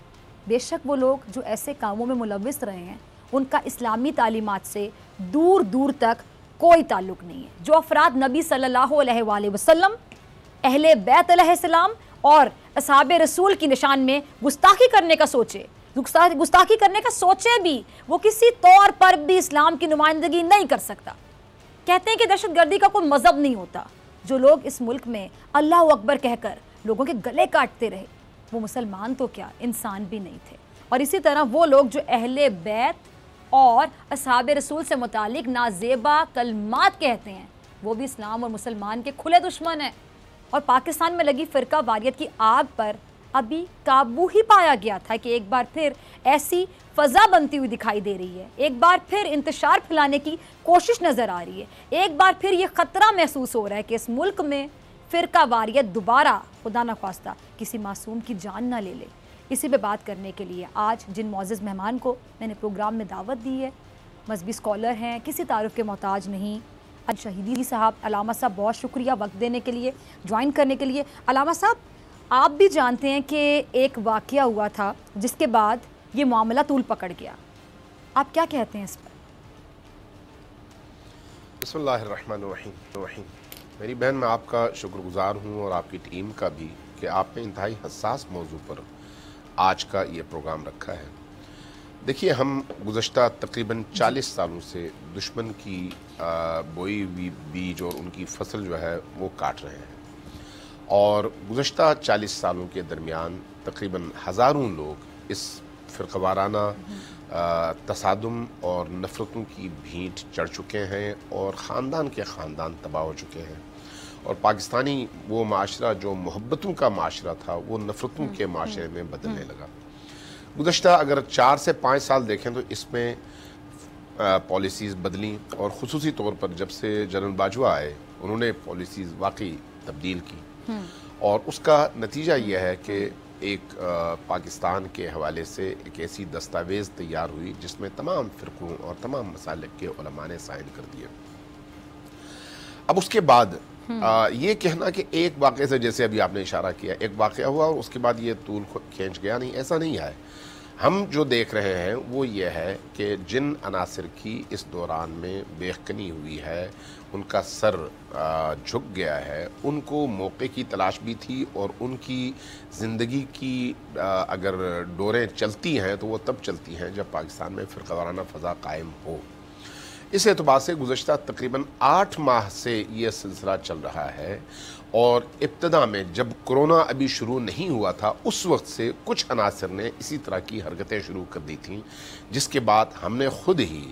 بے شک وہ لوگ جو ایسے کاموں میں ملوث رہے ہیں ان کا اسلامی تعلیمات سے دور دور تک کوئی تعلق نہیں ہے۔ جو افراد نبی صلی اللہ علیہ وآلہ وسلم، اہل بیت علیہ السلام اور اصحاب رسول کی نشان میں گستاخی کرنے کا سوچے بھی، وہ کسی طور پر بھی اسلام کی نمائندگی نہیں کر سکتا۔ کہتے ہیں کہ دہشت گردی کا کوئی مذہب نہیں ہوتا۔ جو لوگ اس ملک میں اللہ اکبر کہہ کر لوگوں کے گلے کاٹتے رہے، وہ مسلمان تو کیا انسان بھی نہیں تھے۔ اور اسی طرح وہ لوگ جو اہل بیت اور اصحاب رسول سے متعلق نازیبا کلمات کہتے ہیں، وہ بھی اسلام اور مسلمان کے کھلے دشمن ہیں۔ اور پاکستان میں لگی فرقہ واریت کی آگ پر ابھی قابو ہی پایا گیا تھا کہ ایک بار پھر ایسی فضا بنتی ہوئی دکھائی دے رہی ہے، ایک بار پھر انتشار پھیلانے کی کوشش نظر آ رہی ہے، ایک بار پھر یہ خطرہ محسوس ہو رہا ہے کہ اس ملک میں فرقہ واریت دوبارہ خدا نخواستہ کسی معصوم کی جان نہ لے لے۔ اسی پہ بات کرنے کے لیے آج جن معزز مہمان کو میں نے پروگرام میں دعوت دی ہے، مذہبی اسکالر ہیں، کسی تعارف کے محتاج نہیں، شہیدی صاحب۔ علامہ صاحب بہت شکریہ وقت دینے کے لیے، جوائن کرنے کے لیے۔ علامہ صاحب، آپ بھی جانتے ہیں کہ ایک واقعہ ہوا تھا جس کے بعد یہ معاملہ طول پکڑ گیا، آپ کیا کہتے ہیں اس پر؟ بسم اللہ الرحمن الرحیم۔ میری بہن، میں آپ کا شکر گزار ہوں اور آپ کی ٹیم کا بھی کہ آپ نے انتہائی حساس موضوع پر آج کا یہ پروگرام رکھا ہے۔ دیکھیے، ہم گزشتہ تقریباً 40 سالوں سے دشمن کی بوئی ہوئی بیج اور ان کی فصل جو ہے وہ کاٹ رہے ہیں، اور گزشتہ 40 سالوں کے درمیان تقریباً ہزاروں لوگ اس فرقہ وارانہ تصادم اور نفرتوں کی بھینٹ چڑھ چکے ہیں، اور خاندان کے خاندان تباہ ہو چکے ہیں، اور پاکستانی وہ معاشرہ جو محبتوں کا معاشرہ تھا وہ نفرتوں کے معاشرے میں بدلنے لگا۔ گزشتہ اگر 4 سے 5 سال دیکھیں تو اس میں پالیسیز بدلیں، اور خصوصی طور پر جب سے جنرل باجوہ آئے انہوں نے پالیسیز واقعی تبدیل کی، اور اس کا نتیجہ یہ ہے کہ ایک پاکستان کے حوالے سے ایک ایسی دستاویز تیار ہوئی جس میں تمام فرقوں اور تمام مسالک کے علماء نے سائن کر دیے۔ اب اس کے بعد یہ کہنا کہ ایک واقعے سے، جیسے ابھی آپ نے اشارہ کیا، ایک واقعہ ہوا اور اس کے بعد یہ طول کھینچ گیا، نہیں، ایسا نہیں ہے۔ ہم جو دیکھ رہے ہیں وہ یہ ہے کہ جن عناصر کی اس دوران میں بیخکنی ہوئی ہے، ان کا سر جھک گیا ہے، ان کو موقع کی تلاش بھی تھی، اور ان کی زندگی کی اگر ڈوریں چلتی ہیں تو وہ تب چلتی ہیں جب پاکستان میں فرقہ وارانہ فضا قائم ہو۔ اس اعتبار سے گزشتہ تقریباً 8 ماہ سے یہ سلسلہ چل رہا ہے، اور ابتدا میں جب کرونا ابھی شروع نہیں ہوا تھا اس وقت سے کچھ عناصر نے اسی طرح کی حرکتیں شروع کر دی تھیں، جس کے بعد ہم نے خود ہی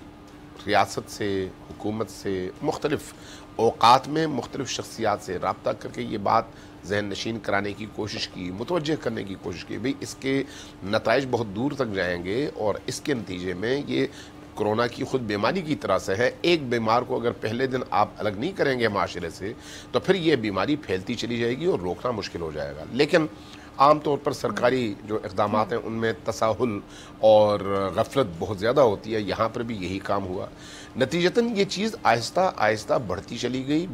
ریاست سے، حکومت سے، مختلف اوقات میں مختلف شخصیات سے رابطہ کر کے یہ بات ذہن نشین کرانے کی کوشش کی، متوجہ کرنے کی کوشش کی، بھئی اس کے نتائج بہت دور تک جائیں گے، اور اس کے نتیجے میں یہ کرونا کی خود بیماری کی طرح سے ہے۔ ایک بیمار کو اگر پہلے دن آپ الگ نہیں کریں گے معاشرے سے تو پھر یہ بیماری پھیلتی چلی جائے گی اور روکنا مشکل ہو جائے گا۔ لیکن عام طور پر سرکاری جو اقدامات ہیں ان میں تساہل اور غفلت بہت زیادہ ہوتی ہے، یہاں پر بھی یہی کام ہوا۔ نتیجتاً یہ چیز آہستہ آہستہ بڑھتی چلی گئی،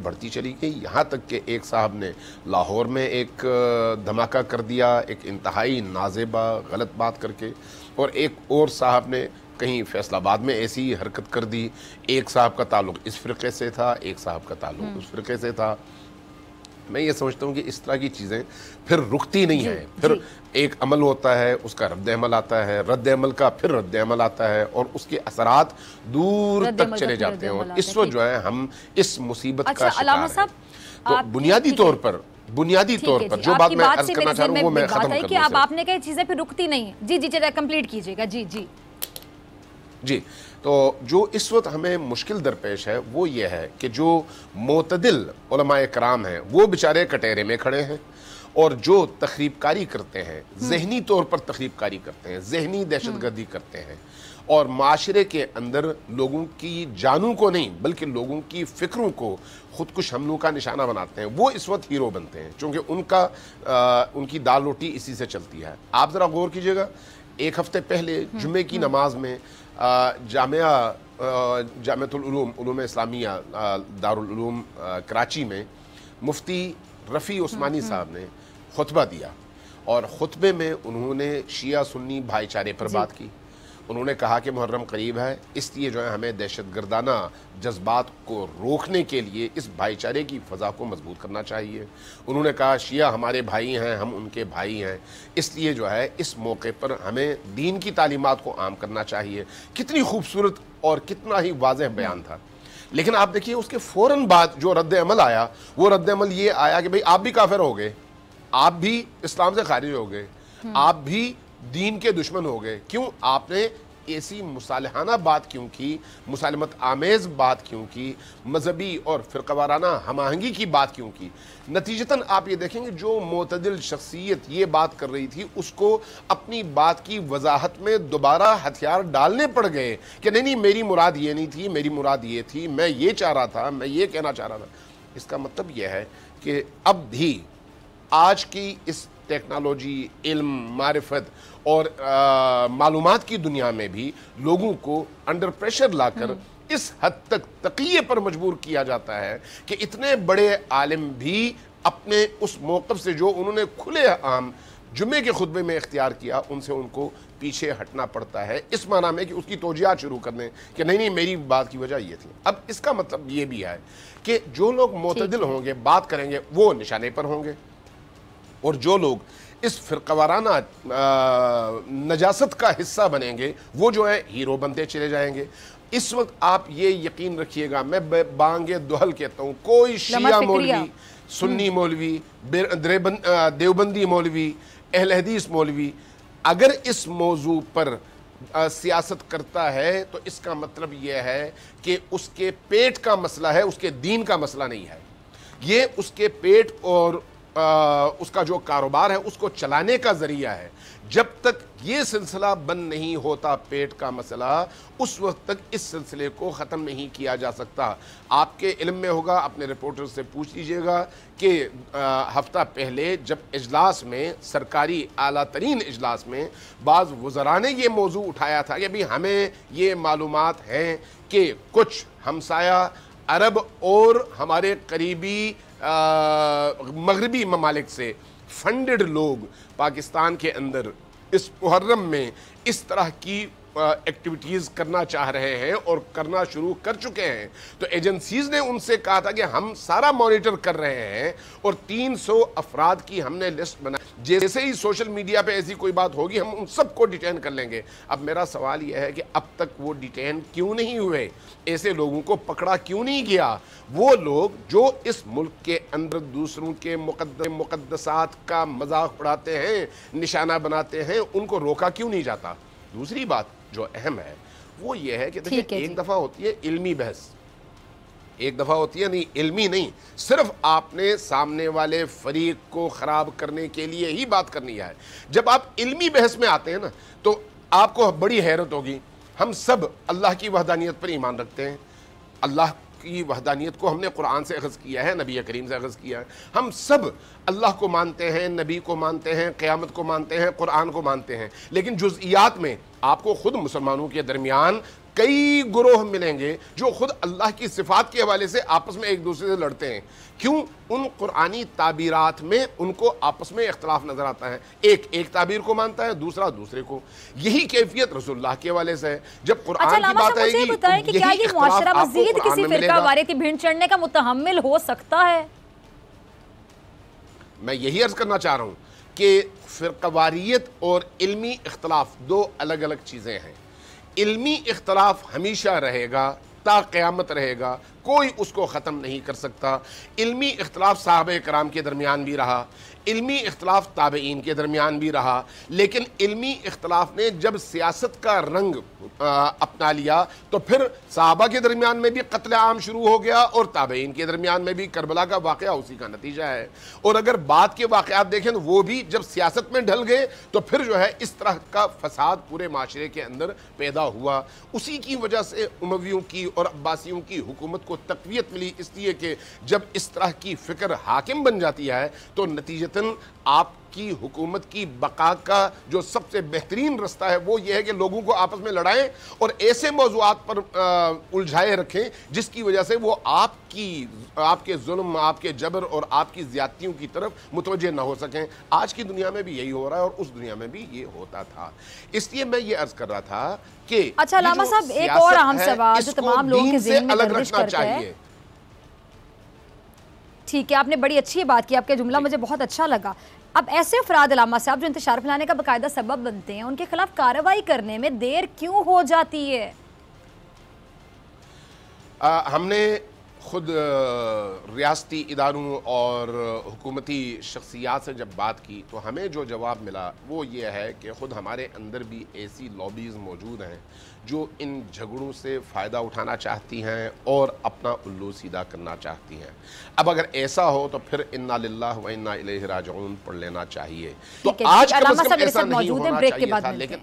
یہاں تک کہ ایک صاحب نے لاہور میں ایک دھماکہ کر دیا، ایک انتہائی نازیبہ غلط بات کر کے، اور ایک اور صاحب نے کہیں فیصل آباد میں ایسی حرکت کر دی۔ ایک صاحب کا تعلق اس فرقے سے تھا، ایک صاحب کا تعلق اس فرقے سے تھا۔ میں یہ سمجھتا ہوں کہ اس طرح کی چیزیں پھر رکتی نہیں ہیں، پھر ایک عمل ہوتا ہے، اس کا رد عمل آتا ہے، رد عمل کا پھر رد عمل آتا ہے، اور اس کے اثرات دور تک چلے جاتے ہیں، اور اس وقت جو ہے ہم اس مصیبت کا شکار ہیں۔ تو بنیادی طور پر جو بات میں عرض کرنا چاہ رہا ہوں وہ میں ختم کر دوں۔ اب آپ نے کہا چیزیں پھر رکتی نہیں ہیں، جی چلے کمپلیٹ کیجئے گا۔ جی، تو جو اس وقت ہمیں مشکل درپیش ہے وہ یہ ہے کہ جو معتدل علماء کرام ہیں وہ بیچارے کٹہرے میں کھڑے ہیں، اور جو تخریب کاری کرتے ہیں، ذہنی طور پر تخریب کاری کرتے ہیں، ذہنی دہشت گردی کرتے ہیں، اور معاشرے کے اندر لوگوں کی جانوں کو نہیں بلکہ لوگوں کی فکروں کو خودکش حملوں کا نشانہ بناتے ہیں، وہ اس وقت ہیرو بنتے ہیں، چونکہ ان کی دال روٹی اسی سے چلتی ہے۔ آپ ذرا غور کیجئے گا، ایک ہفتے پہلے جمعے کی نماز میں جامعۃ علوم اسلامیہ دارالعلوم کراچی میں مفتی رفیع عثمانی صاحب نے خطبہ دیا، اور خطبے میں انہوں نے شیعہ سنی بھائی چارے پر بات کی۔ انہوں نے کہا کہ محرم قریب ہے، اس لیے جو ہے ہمیں دہشت گردانہ جذبات کو روکنے کے لیے اس بھائی چارے کی فضا کو مضبوط کرنا چاہیے۔ انہوں نے کہا شیعہ ہمارے بھائی ہیں، ہم ان کے بھائی ہیں، اس لیے جو ہے اس موقع پر ہمیں دین کی تعلیمات کو عام کرنا چاہیے۔ کتنی خوبصورت اور کتنا ہی واضح بیان تھا، لیکن آپ دیکھیے اس کے فوراً بعد جو رد عمل آیا وہ رد عمل یہ آیا کہ بھئی آپ بھی کافر ہو گئے، آپ بھی اسلام سے خارج ہو گئے، آپ بھی دین کے دشمن ہو گئے۔ کیوں؟ آپ نے ایسی مصالحانہ بات کیوں کی، مسالمت آمیز بات کیوں کی، مذہبی اور فرقہ وارانہ ہم آہنگی کی بات کیوں کی؟ نتیجتاً آپ یہ دیکھیں گے جو معتدل شخصیت یہ بات کر رہی تھی اس کو اپنی بات کی وضاحت میں دوبارہ ہتھیار ڈالنے پڑ گئے کہ نہیں میری مراد یہ نہیں تھی، میری مراد یہ تھی، میں یہ چاہ رہا تھا، میں یہ کہنا چاہ رہا تھا۔ اس کا مطلب یہ ہے کہ اب بھی آج کی اس ٹیکنالوجی، علم، معرفت اور معلومات کی دنیا میں بھی لوگوں کو انڈر پریشر لا کر اس حد تک تقیے پر مجبور کیا جاتا ہے کہ اتنے بڑے عالم بھی اپنے اس موقف سے جو انہوں نے کھلے عام جمعے کے خطبے میں اختیار کیا ان سے ان کو پیچھے ہٹنا پڑتا ہے، اس معنی میں کہ اس کی توجیہات شروع کر دیں کہ نہیں میری بات کی وجہ یہ تھی۔ اب اس کا مطلب یہ بھی ہے کہ جو لوگ معتدل ہوں گے، بات کریں گے، وہ نشانے پر ہوں گے، اور جو لوگ اس فرقہ وارانہ نجاست کا حصہ بنیں گے وہ جو ہے ہیرو بنتے چلے جائیں گے۔ اس وقت آپ یہ یقین رکھیے گا، میں بانگ دہل کہتا ہوں، کوئی شیعہ مولوی، سنی مولوی، دیوبندی مولوی، اہل حدیث مولوی اگر اس موضوع پر سیاست کرتا ہے تو اس کا مطلب یہ ہے کہ اس کے پیٹ کا مسئلہ ہے، اس کے دین کا مسئلہ نہیں ہے۔ یہ اس کے پیٹ اور उसका जो कारोबार है उसको चलाने का ज़रिया है। जब तक ये सिलसिला बंद नहीं होता पेट का मसला, उस वक्त तक इस सिलसिले को ख़त्म नहीं किया जा सकता। आपके इल्म में होगा, अपने रिपोर्टर से पूछ लीजिएगा कि हफ्ता पहले जब इजलास में, सरकारी आला तरीन इजलास में, बाज़ वज़रा ने ये मौजू उठाया था कि भाई हमें ये मालूमात हैं कि कुछ हमसाया अरब और हमारे करीबी मगरबी ममालिक से फंडेड लोग पाकिस्तान के अंदर इस मुहर्रम में इस तरह की एक्टिविटीज़ करना चाह रहे हैं और करना शुरू कर चुके हैं। तो एजेंसीज़ ने उनसे कहा था कि हम सारा मॉनिटर कर रहे हैं और 300 अफराद की हमने लिस्ट बनाई। जैसे ही सोशल मीडिया पे ऐसी कोई बात होगी हम उन सबको डिटेन कर लेंगे। अब मेरा सवाल यह है कि अब तक वो डिटेन क्यों नहीं हुए, ऐसे लोगों को पकड़ा क्यों नहीं गया? वो लोग जो इस मुल्क के अंदर दूसरों के मुकद्दसात का मजाक उड़ाते हैं, निशाना बनाते हैं, उनको रोका क्यों नहीं जाता? दूसरी बात जो अहम है वो ये है कि देखिए, एक दफ़ा होती है इल्मी बहस, एक दफ़ा होती है नहीं इल्मी नहीं, सिर्फ आपने सामने वाले फरीक को ख़राब करने के लिए ही बात करनी है। जब आप इल्मी बहस में आते हैं ना तो आपको बड़ी हैरत होगी। हम सब अल्लाह की वहदानियत पर ईमान रखते हैं, अल्लाह की वहदानियत को हमने कुरान से अख़ज़ किया है, नबी करीम से अख़ज़ किया है। हम सब अल्लाह को मानते हैं, नबी को मानते हैं, क़यामत को मानते हैं, कुरान को मानते हैं, लेकिन जुज़इयात में आपको खुद मुसलमानों के दरमियान कई गुरोह मिलेंगे जो खुद अल्लाह की सिफ़ात के हवाले से आपस में एक दूसरे से लड़ते हैं। क्यों? उन कुरानी ताबीरात में उनको आपस में इख्तलाफ नज़र आता है। एक ताबीर को मानता है, दूसरा दूसरे को। यही कैफियत रसूलुल्लाह के हवाले से है। जब कुरान की बात आएगी तो क्या ये मुआशरा मज़ीद किसी फ़िरका वारियती भिड़ चढ़ने का मुतहम्मिल हो सकता है? मैं यही अर्ज़ करना चाह रहा हूँ कि फ़िरक़ावारियत और इल्मी इख्तलाफ दो अलग अलग चीज़ें हैं। इल्मी इख्तलाफ हमेशा रहेगा, ता क़यामत रहेगा, कोई उसको ख़त्म नहीं कर सकता। इल्मी इख्तलाफ साहबे कराम के दरमियान भी रहा, इल्मी इख्तलाफ ताबईन के दरमियान भी रहा, लेकिन इल्मी इख्तलाफ ने जब सियासत का रंग अपना लिया तो फिर साहबा के दरमियान में भी कत्ल आम शुरू हो गया और ताबईन के दरमियान में भी करबला का वाक़या उसी का नतीजा है। और अगर बाद के वाक़यात देखें तो वो भी जब सियासत में ढल गए तो फिर जो है इस तरह का फसाद पूरे माशरे के अंदर पैदा हुआ। उसी की वजह से उमवियों की और अब्बासियों की हुकूमत को तक़वियत मिली, इसलिए कि जब इस तरह की फ़िक्र हाकिम बन जाती है तो नतीजतन आपकी हुकूमत की बका का जो सबसे बेहतरीन रास्ता है वो ये है कि लोगों को आपस में लड़ाएं और ऐसे मौज़ूआत पर उलझाए रखें जिसकी वजह से वो आपके जुल्म, आपके जबर और आपकी ज़्यादतियों की तरफ मुतवज्जे न हो सकें। आज की दुनिया में भी यही हो रहा है और उस दुनिया में भी ये होता था। इसलिए मैं ये अर्ज़ कर रहा था कि अच्छा अल्लामा साहब, एक और अहम सवाल जो तमाम लोगों के ज़हन में गर्दिश करता है। ठीक है, आपने बड़ी अच्छी बात की, आपका जुमला मुझे बहुत अच्छा लगा। अब ऐसे अफराद अल्लामा साहब जो इंतशार फैलाने का बाकायदा सबब बनते हैं, उनके खिलाफ कार्रवाई करने में देर क्यों हो जाती है? हमने खुद रियासती इदारों और हुकूमती शख्सियात से जब बात की तो हमें जो जवाब मिला वो ये है कि ख़ुद हमारे अंदर भी ऐसी लॉबीज़ मौजूद हैं जो इन झगड़ों से फ़ायदा उठाना चाहती हैं और अपना उल्लू सीधा करना चाहती हैं। अब अगर ऐसा हो तो फिर इन्ना लिल्लाह व इन्ना इलैहि राजिऊन पढ़ लेना चाहिए। तो आज कम से कम ऐसा नहीं होना चाहिए था, लेकिन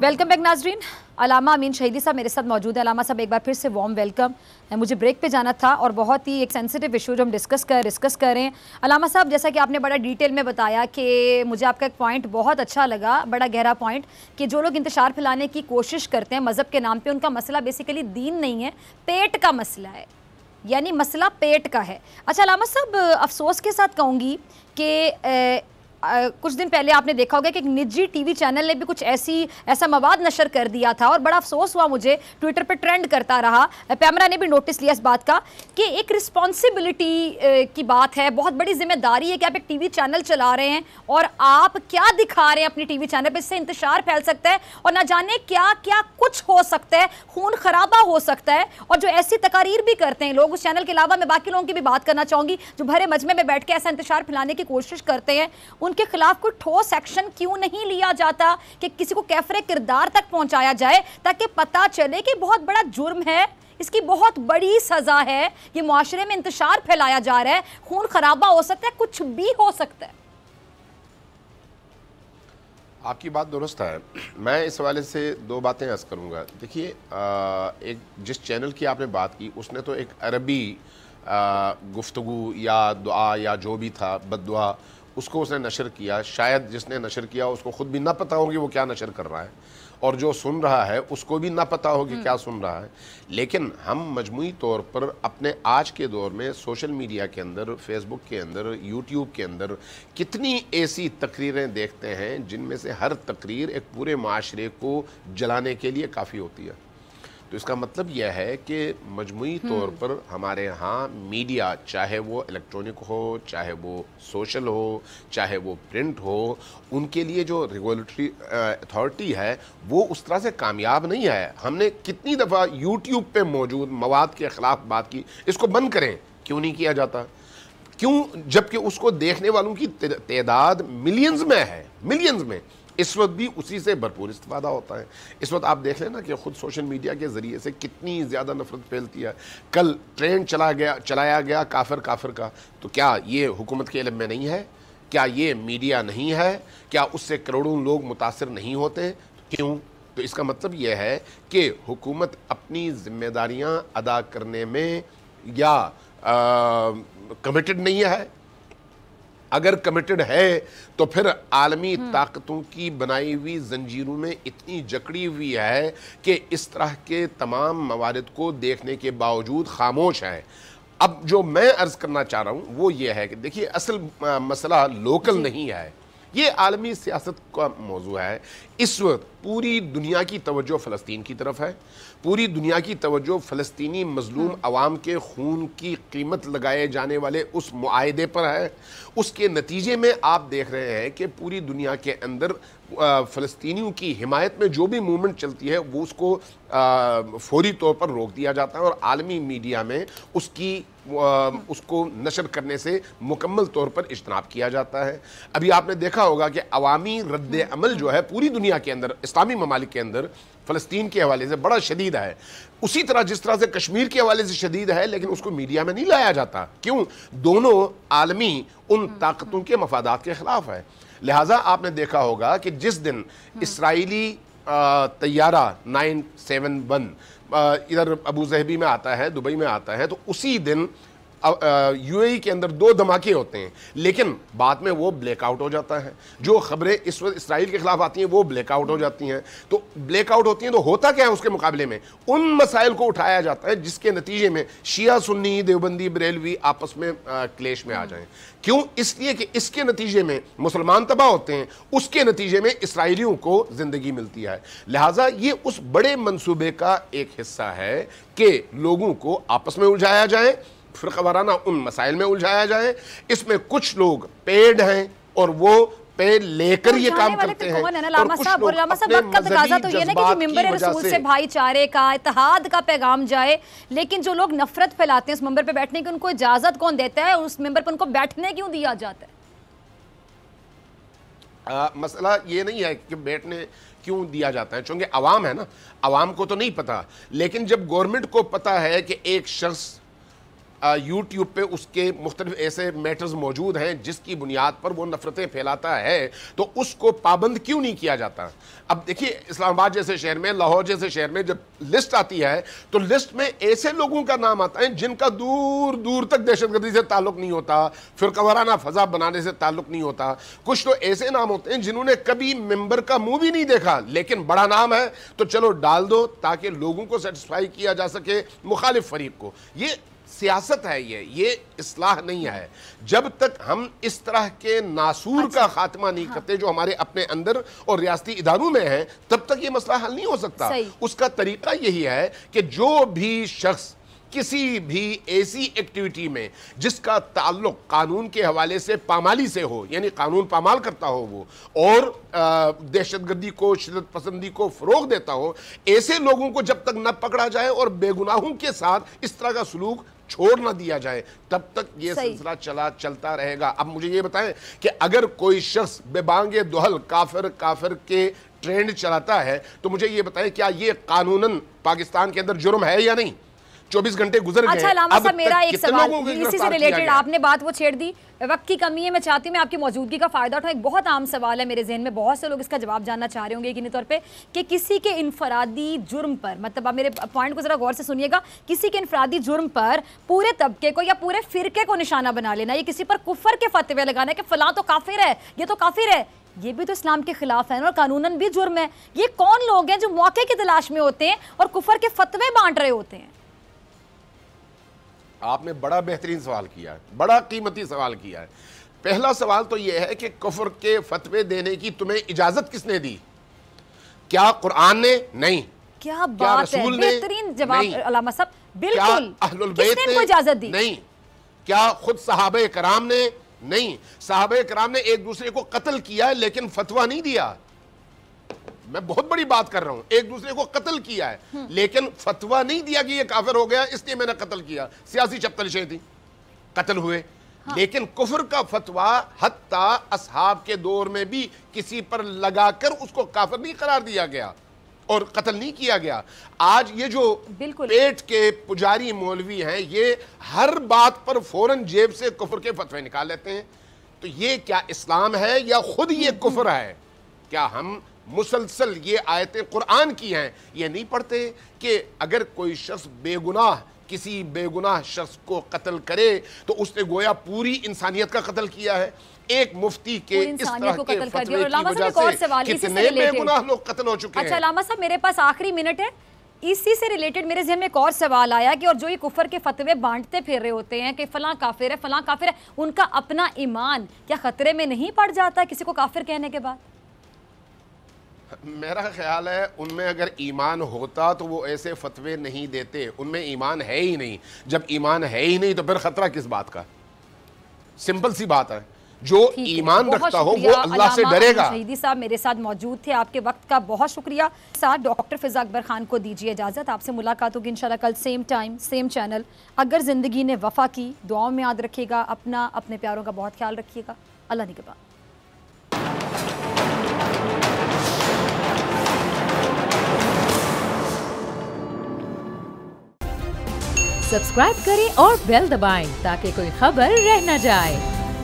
वेलकम बैक नाजरीन। अलामा अमीन शहीदी साहब मेरे साथ मौजूद है। अलामा साहब एक बार फिर से वार्म वेलकम। मुझे ब्रेक पे जाना था और बहुत ही एक सेंसिटिव इशू जो हम डिस्कस कर रहे हैं। अलामा साहब, जैसा कि आपने बड़ा डिटेल में बताया कि मुझे आपका एक पॉइंट बहुत अच्छा लगा, बड़ा गहरा पॉइंट, कि जो लोग इंतशार फैलाने की कोशिश करते हैं मज़हब के नाम पर, उनका मसला बेसिकली दीन नहीं है, पेट का मसला है, यानी मसला पेट का है। अच्छा अलामा साहब, अफसोस के साथ कहूँगी कि कुछ दिन पहले आपने देखा होगा कि एक निजी टीवी चैनल ने भी कुछ ऐसा मवाद नशर कर दिया था और बड़ा अफसोस हुआ मुझे, ट्विटर पर ट्रेंड करता रहा। पैमरा ने भी नोटिस लिया इस बात का कि एक रिस्पॉन्सिबिलिटी की बात है, बहुत बड़ी जिम्मेदारी है कि आप एक टीवी चैनल चला रहे हैं और आप क्या दिखा रहे हैं अपनी टीवी चैनल पर, इससे इंतशार फैल सकता है और ना जाने क्या क्या कुछ हो सकता है, खून खराबा हो सकता है। और जो ऐसी तकारीर भी करते हैं लोग उस चैनल के अलावा, मैं बाकी लोगों की भी बात करना चाहूँगी जो भरे मजमे में बैठ के ऐसा इंतशार फैलाने की कोशिश करते हैं, उनके खिलाफ कोई ठोस एक्शन क्यों नहीं लिया जाता कि किसी को कैफरे किरदार तक पहुंचाया जाए ताकि पता चले कि बहुत बड़ा जुर्म है, इसकी बहुत बड़ी सजा है, ये मुआशरे में इंतशार फैलाया जा रहा है, खून खराबा हो सकता है, कुछ भी हो सकता है। आपकी बात दुरुस्त है। मैं इस हवाले से दो बातें अर्ज करूँगा। देखिए, एक जिस चैनल की आपने बात की उसने तो एक अरबी गुफ्तगू या दुआ या जो भी था, बद्दुआ, उसको उसने नशर किया। शायद जिसने नशर किया उसको ख़ुद भी ना पता होगी वो क्या नशर कर रहा है और जो सुन रहा है उसको भी ना पता होगी क्या सुन रहा है। लेकिन हम मजमूई तौर पर अपने आज के दौर में सोशल मीडिया के अंदर, फेसबुक के अंदर, यूट्यूब के अंदर कितनी ऐसी तकरीरें देखते हैं जिनमें से हर तकरीर एक पूरे माशरे को जलाने के लिए काफ़ी होती है। तो इसका मतलब यह है कि मजमूई तौर पर हमारे यहाँ मीडिया, चाहे वो इलेक्ट्रॉनिक हो, चाहे वो सोशल हो, चाहे वो प्रिंट हो, उनके लिए जो रेगुलेटरी अथॉरिटी है वो उस तरह से कामयाब नहीं है। हमने कितनी दफ़ा यूट्यूब पे मौजूद मवाद के ख़िलाफ़ बात की, इसको बंद करें, क्यों नहीं किया जाता? क्यों, जबकि उसको देखने वालों की तादाद मिलियंस में है, मिलियंस में। इस वक्त भी उसी से भरपूर इस्तेफादा होता है। इस वक्त आप देख लेना कि ख़ुद सोशल मीडिया के ज़रिए से कितनी ज़्यादा नफरत फैलती है। कल ट्रेंड चलाया गया काफिर का, तो क्या ये हुकूमत के इल्म में नहीं है? क्या ये मीडिया नहीं है? क्या उससे करोड़ों लोग मुतासिर नहीं होते? क्यों? तो इसका मतलब यह है कि हुकूमत अपनी जिम्मेदारियाँ अदा करने में या कमिटेड नहीं है। अगर कमिटेड है तो फिर आलमी ताकतों की बनाई हुई जंजीरों में इतनी जकड़ी हुई है कि इस तरह के तमाम मवारिद को देखने के बावजूद खामोश है। अब जो मैं अर्ज करना चाह रहा हूँ वो ये है कि देखिए, असल मसला लोकल नहीं है, ये आलमी सियासत का मौजू है। इस वक्त पूरी दुनिया की तवज्जो फ़लस्तीन की तरफ है, पूरी दुनिया की तवज्जो फ़लस्तीनी मज़लूम अवाम के खून की कीमत लगाए जाने वाले उस मुआहदे पर है। उसके नतीजे में आप देख रहे हैं कि पूरी दुनिया के अंदर फ़लस्तीनियों की हिमायत में जो भी मूवमेंट चलती है वो उसको फौरी तौर पर रोक दिया जाता है और आलमी मीडिया में उसको नशर करने से मुकम्मल तौर पर इज्तनाब किया जाता है। अभी आपने देखा होगा कि अवामी रद्द अमल जो है पूरी दुनिया के अंदर, इस्लामी ममालिक के अंदर, फ़लस्तीन के हवाले से बड़ा शदीद है। उसी तरह जिस तरह से कश्मीर के हवाले से शदीद है, लेकिन उसको मीडिया में नहीं लाया जाता। क्यों? दोनों आलमी उन ताकतों के मफादात के ख़िलाफ़ है। लिहाजा आपने देखा होगा कि जिस दिन इसराइली तैयारा 971 इधर अबू ज़हबी में आता है, दुबई में आता है, तो उसी दिन यूएई के अंदर 2 धमाके होते हैं, लेकिन बाद में वो ब्लैकआउट हो जाता है। जो खबरें इस वक्त इसराइल के खिलाफ आती हैं वो ब्लैकआउट हो जाती हैं। तो ब्लैकआउट होती हैं तो होता क्या है उसके मुकाबले में? उन मसाइल को उठाया जाता है जिसके नतीजे में शिया सुन्नी, देवबंदी, बरेलवी आपस में क्लेश में आ जाएं। क्यों? इसलिए कि इसके नतीजे में मुसलमान तबाह होते हैं, उसके नतीजे में इसराइलियों को जिंदगी मिलती है। लिहाजा ये उस बड़े मंसूबे का एक हिस्सा है कि लोगों को आपस में उलझाया जाए, फ़िरक़ावाराना उन मसाइल में उलझाया जाए। इसमें कुछ लोग पेड हैं और वो पेड लेकर ये काम करते हैं। से भाईचारे का, इत्तेहाद का पैगाम जाए, लेकिन जो लोग नफरत फैलाते हैं उस मंबर पे बैठने की, उनको इजाजत कौन देता है? उस मंबर पर उनको बैठने क्यों दिया जाता है? मसला ये नहीं है कि बैठने क्यों दिया जाता है, चूंकि अवाम है ना, अवाम को तो नहीं पता। लेकिन जब गवर्नमेंट को पता है कि एक शख्स यूट्यूब पे उसके मुख्तलिफ ऐसे मैटर्स मौजूद हैं जिसकी बुनियाद पर वो नफरतें फैलाता है, तो उसको पाबंद क्यों नहीं किया जाता? अब देखिए, इस्लामाबाद जैसे शहर में, लाहौर जैसे शहर में जब लिस्ट आती है तो लिस्ट में ऐसे लोगों का नाम आता है जिनका दूर दूर तक दहशतगर्दी से ताल्लुक नहीं होता, फ़िरक़ावाराना फ़ज़ा बनाने से ताल्लुक नहीं होता। कुछ तो ऐसे नाम होते हैं जिन्होंने कभी मेंबर का मुंह भी नहीं देखा, लेकिन बड़ा नाम है तो चलो डाल दो ताकि लोगों को सेटिस्फाई किया जा सके, मुखालिफ फरीक को। ये سیاست ہے یہ اصلاح نہیں ہے. جب تک ہم اس طرح کے ناسور کا خاتمہ نہیں کرتے جو ہمارے اپنے اندر اور ریاستی اداروں میں ہیں, تب تک یہ مسئلہ حل نہیں ہو سکتا. اس کا طریقہ یہی ہے کہ جو بھی شخص کسی بھی ایسی ایکٹیویٹی میں جس کا تعلق قانون کے حوالے سے پامالی سے ہو, یعنی قانون پامال کرتا ہو وہ, اور دہشت گردی کو, شدت پسندی کو فروغ دیتا ہو, ایسے لوگوں کو جب تک نہ پکڑا جائے اور بے گناہوں کے ساتھ اس طرح کا سلوک چھوڑ نہ دیا جائے, تب تک یہ سلسلہ چلتا رہے گا. اب مجھے یہ بتائیں کہ اگر کوئی شخص بے بانگ دہل کافر کے ٹرینڈ چلاتا ہے, تو مجھے یہ بتائیں کیا یہ قانوناً پاکستان کے اندر جرم ہے یا نہیں؟ 24 گھنٹے گزر گئے. اچھا علامہ صاحب, میرا ایک سوال اسی سے ریلیٹڈ, آپ نے بات وہ چھیڑ دی, وقت کی کمی ہے, میں چاہتی ہوں میں آپ کی موجودگی کا فائدہ اٹھاؤں. ایک بہت عام سوال ہے میرے ذہن میں, بہت سے لوگ اس کا جواب جاننا چاہ رہے ہوں گے یقینی طور پہ, کہ کسی کے انفرادی جرم پر, مطلب آپ میرے پوائنٹ کو ذرا غور سے سنیے گا, کسی کے انفرادی جرم پر پورے طبقے کو یا پورے فرقے کو نشانہ بنا لینا, یہ کسی پر کفر کے فتوے لگانا کہ فلاں تو کافر ہے, یہ تو کافر ہے, یہ بھی تو اسلام کے خلاف ہے اور قانوناً بھی جرم ہے. یہ کون لوگ ہیں جو موقع کی تلاش میں ہوتے ہیں اور کفر کے فتوے بانٹ رہے ہوتے ہیں؟ آپ نے بڑا بہترین سوال کیا ہے, بڑا قیمتی سوال کیا ہے. پہلا سوال تو یہ ہے کہ کفر کے فتوے دینے کی تمہیں اجازت کس نے دی؟ کیا قرآن نے؟ نہیں. کیا بات ہے, بہترین جواب علامہ صاحب, بالکل. کیا اہل البیت نے؟ اجازت دی؟ نہیں. کیا خود صحابہ کرام نے؟ نہیں. صحابہ کرام نے ایک دوسرے کو قتل کیا لیکن فتویٰ نہیں دیا. میں بہت بڑی بات کر رہا ہوں, ایک دوسرے کو قتل کیا ہے لیکن فتویٰ نہیں دیا کہ یہ کافر ہو گیا اس لیے میں نے قتل کیا. سیاسی چپتلشیں تھیں, قتل ہوئے, لیکن کفر کا فتویٰ حتیٰ اصحاب کے دور میں بھی کسی پر لگا کر اس کو کافر نہیں قرار دیا گیا اور قتل نہیں کیا گیا. آج یہ جو پیٹ کے پجاری مولوی ہیں, یہ ہر بات پر فوراً جیب سے کفر کے فتوے نکال لیتے ہیں. تو یہ کیا اسلام ہے یا خود یہ کفر ہے؟ کیا ہم مسلسل یہ آیتیں قرآن کی ہیں یہ نہیں پڑھتے کہ اگر کوئی شخص بے گناہ کسی بے گناہ شخص کو قتل کرے تو اس نے گویا پوری انسانیت کا قتل کیا ہے. ایک مفتی کے اس طرح کے فتوے کی وجہ سے کتنے بے گناہ لوگ قتل ہو چکے ہیں. اچھا علامہ صاحب, میرے پاس آخری منٹ ہے, اسی سے ریلیٹڈ میرے ذہن میں ایک اور سوال آیا کہ اور جو یہ کفر کے فتوے بانٹتے پھر رہے ہوتے ہیں کہ فلاں کافر ہے فلاں کافر ہے, ان کا اپنا ایمان کیا خطرے میں نہیں پڑ جاتا کسی کو کافر کہنے کے بعد؟ میرا خیال ہے ان میں اگر ایمان ہوتا تو وہ ایسے فتوے نہیں دیتے. ان میں ایمان ہے ہی نہیں. جب ایمان ہے ہی نہیں تو پھر خطرہ کس بات کا؟ سمپل سی بات ہے. جو ایمان رکھتا ہو وہ اللہ سے ڈرے گا. شہیدی صاحب میرے ساتھ موجود تھے, آپ کے وقت کا بہت شکریہ. ساتھ ڈاکٹر فضا اکبر خان کو دیجیے اجازت, آپ سے ملاقات ہوگی انشاءاللہ کل سیم ٹائم سیم چینل. اگر زندگی نے وفا کی, دعاؤں میں یاد رکھیے گا, اپنا اپنے پیاروں کا بہت خیال رکھیے گا. اللہ نگہبان. سبسکرائب کریں اور بیل دبائیں تاکہ کوئی خبر رہ نہ جائے.